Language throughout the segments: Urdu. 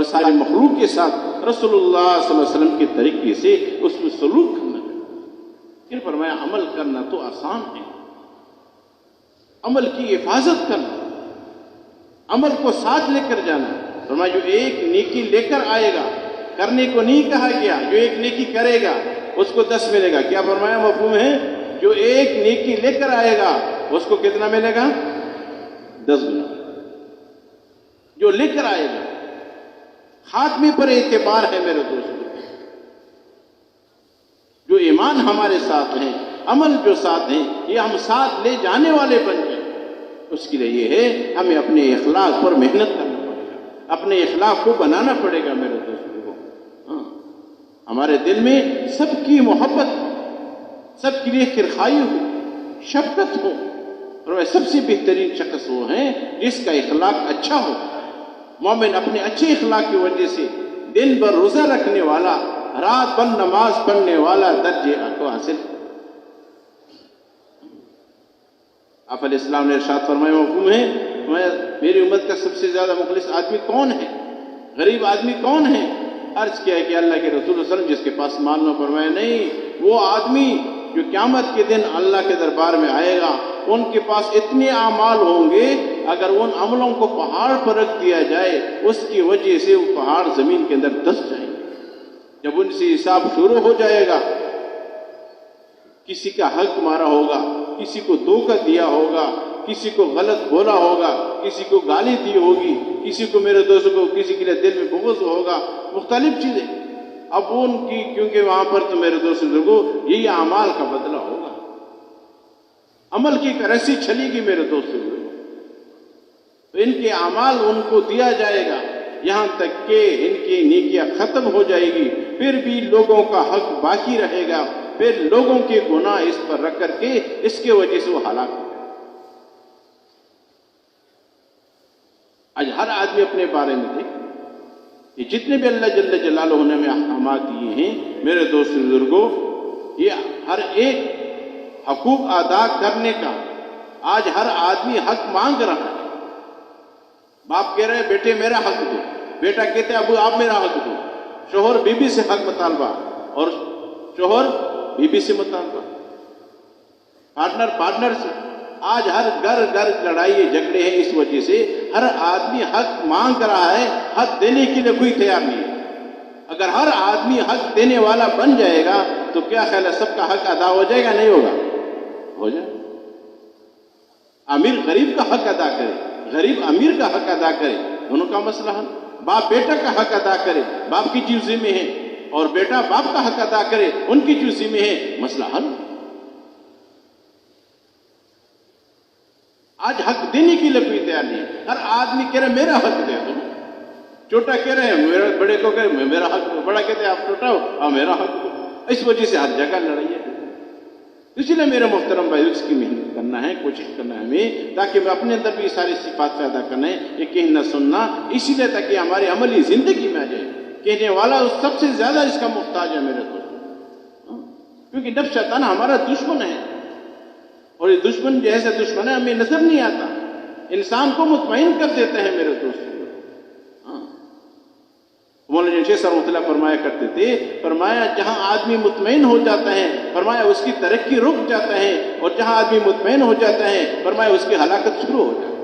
سارے مخلوق کے ساتھ رسول اللہ صلی اللہ علیہ وسلم کے طریقے سے اس میں سلوک کرنا ہے۔ پھر فرمایا عمل کرنا تو آسان ہے، عمل کی حفاظت کرنا، عمل کو ساتھ لے کر جانا۔ فرمایا جو ایک نیکی لے کر آئے گا، کرنے کو نہیں کہا گیا، جو ایک نیکی کرے گا اس کو 10 ملے گا۔ کیا فرمایا؟ مفہوم ہے؟ جو ایک نیکی لے کر آئے گا اس کو کتنا ملے گا؟ 10 گنا۔ جو لے کر آئے گا، خاتمے پر اعتبار ہے میرے دوستوں۔ جو ایمان ہمارے ساتھ ہیں، عمل جو ساتھ ہیں، یہ ہم ساتھ لے جانے والے بن جائیں، اس کے لیے یہ ہے ہمیں اپنے اخلاق پر محنت کرنا پڑے گا، اپنے اخلاق کو بنانا پڑے گا میرے دوستوں کو۔ ہمارے دل میں سب کی محبت، سب کے لیے خیرخواہی ہو، شفقت ہو، اور سب سے بہترین شخص وہ ہیں جس کا اخلاق اچھا ہو۔ مومن اپنے اچھے اخلاق کی وجہ سے دن بھر روزہ رکھنے والا، رات بھر نماز پڑھنے والا درجے کو حاصل۔ آپ علیہ السلام نے ارشاد فرمایا، مفہوم ہے؟ میری امت کا سب سے زیادہ مخلص آدمی کون ہے؟ غریب آدمی کون ہے؟ عرض کیا ہے کہ اللہ کے رسول صلی اللہ علیہ وسلم جس کے پاس مال نہ۔ فرمایا نہیں، وہ آدمی جو قیامت کے دن اللہ کے دربار میں آئے گا، ان کے پاس اتنے اعمال ہوں گے، اگر ان عملوں کو پہاڑ پر رکھ دیا جائے اس کی وجہ سے وہ پہاڑ زمین کے اندر دس جائیں گے۔ جب ان سے حساب شروع ہو جائے گا، کسی کا حق مارا ہوگا، کسی کو دھوکہ دیا ہوگا، کسی کو غلط بولا ہوگا، کسی کو گالی دی ہوگی، کسی کو میرے دوستوں کو کسی کے لیے دل میں بغض ہوگا، مختلف چیزیں۔ اب ان کی کیونکہ وہاں پر تو میرے دوستوں کو یہی اعمال کا بدلہ ہوگا، عمل کی ایک رسی چلے گی میرے دوستوں کو، تو ان کے اعمال ان کو دیا جائے گا یہاں تک کہ ان کی نیکیاں ختم ہو جائے گی، پھر بھی لوگوں کا حق باقی رہے گا، پھر لوگوں کے گناہ اس پر رکھ کر کے اس کے وجہ سے وہ ہلاک ہو گئے۔ آج ہر آدمی اپنے بارے میں دیکھ، یہ جتنے بھی اللہ جل جلالہ نے ہمیں احکامات دیے ہیں میرے دوست بزرگوں، یہ ہر ایک حقوق ادا کرنے کا آج ہر آدمی حق مانگ رہا ہے۔ باپ کہہ رہے ہیں بیٹے میرا حق دو، بیٹا کہتے ہیں ابو آپ میرا حق دو، شوہر بیوی سے حق مطالبہ، اور شوہر بیوی سے مطالبہ، پارٹنر سے۔ آج ہر گھر لڑائی جھگڑے ہیں، اس وجہ سے ہر آدمی حق مانگ رہا ہے، حق دینے کے لیے کوئی تیار نہیں ہے۔ اگر ہر آدمی حق دینے والا بن جائے گا تو کیا خیال ہے سب کا حق ادا ہو جائے گا؟ نہیں ہوگا؟ ہو جائے۔ امیر غریب کا حق ادا کرے، غریب امیر کا حق ادا کرے، دونوں کا مسئلہ حل۔ باپ بیٹا کا حق ادا کرے، باپ کی جو ذمہ ہے، اور بیٹا باپ کا حق ادا کرے، ان کی جو ذمہ ہے، مسئلہ حل۔ آج حق دینے کے لیے کوئی تیار نہیں ہے، ہر آدمی کہہ رہے میرا حق دے دو، چھوٹا کہہ رہے ہیں میرا، بڑے کو کہہ رہے میرا حق دو، بڑا کہتے ہیں آپ چھوٹا ہو اور میرا حق دو۔ اس وجہ سے ہر جگہ لڑائی ہے۔ اس لیے میرے محترم بھائی اس کی محنت کرنا ہے، کوشش کرنا ہے ہمیں، تاکہ میں اپنے اندر بھی ساری صفات پیدا کرنا ہے، یہ کہنا سننا، اسی لیے تاکہ ہماری عملی زندگی میں آ جائے۔ کہنے والا سب سے زیادہ اس کا محتاج ہے میرے دوستوں، کیونکہ نفس شیطان ہمارا دشمن ہے، اور یہ دشمن جیسے دشمن ہے ہمیں نظر نہیں آتا، انسان کو مطمئن کر دیتے ہیں میرے دوستوں۔ مولانا شیخ صاحب رحمۃ اللہ فرمایا کرتے تھے، فرمایا جہاں آدمی مطمئن ہو جاتا ہے، فرمایا اس کی ترقی رک جاتا ہے، اور جہاں آدمی مطمئن ہو جاتا ہے، فرمایا اس کی ہلاکت شروع ہو جاتی ہے۔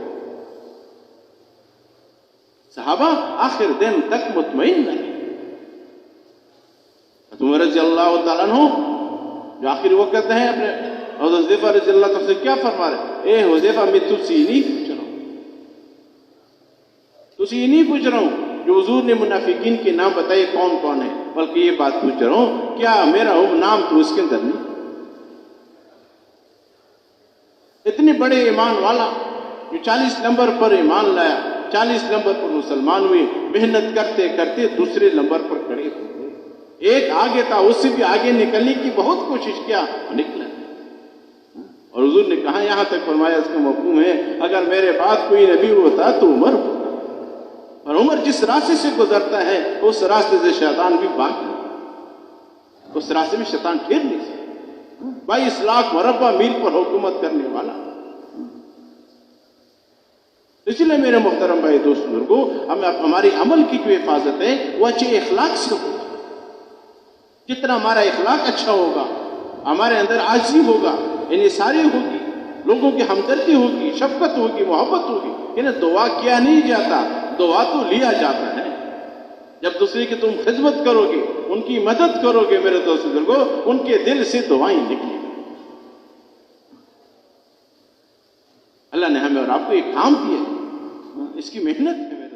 صحابہ آخر دن تک مطمئن رہے۔ عمر رضی اللہ تعالیٰ عنہ جو آخر وقت ہیں اپنے حضرت حذیفہ رضی اللہ عنہ سے کیا فرما رہے؟ اے حذیفہ میں تجھ سے نہیں پوچھ رہا ہوں، تجھ سے نہیں پوچھ رہا ہوں جو حضور نے منافقین کے نام بتائے کون کون ہے، بلکہ یہ بات پوچھ رہا ہوں کیا میرا نام تو اس کے اندر نہیں؟ اتنے بڑے ایمان والا جو 40 نمبر پر ایمان لایا، 40 نمبر پر مسلمان ہوئے، محنت کرتے کرتے دوسرے نمبر پر کھڑے ہوئے، ایک آگے تھا اس سے بھی آگے نکلنے کی بہت کوشش کیا، نکلا۔ اور حضور نے کہا یہاں تک فرمایا، اس کا مفہوم ہے اگر میرے بعد کوئی نبی ہوتا تو عمر ہوتا، اور عمر جس راستے سے گزرتا ہے اس راستے سے شیطان بھی بھاگ نہیں، اس راستے میں شیطان پھر نہیں سکتا۔ 22 لاکھ مربع میل پر حکومت کرنے والا، اس لیے میرے محترم بھائی دوست بزرگوں، ہماری عمل کی جو حفاظت ہے وہ اچھے اخلاق سے ہوگی۔ جتنا ہمارا اخلاق اچھا ہوگا، ہمارے اندر عاجزی ہوگا، انصاری ہوگی، لوگوں کی ہمدردی ہوگی، شفقت ہوگی، محبت ہوگی۔ انہیں دعا کیا نہیں جاتا، دعا تو لیا جاتا ہے۔ جب دوسرے کی تم خدمت کرو گے، ان کی مدد کرو گے میرے دوست بزرگوں، ان کے دل سے دعائیں نکلیں گی۔ اللہ نے ہمیں اور آپ کو ایک کام دیا، اس کی محنت ہے میرے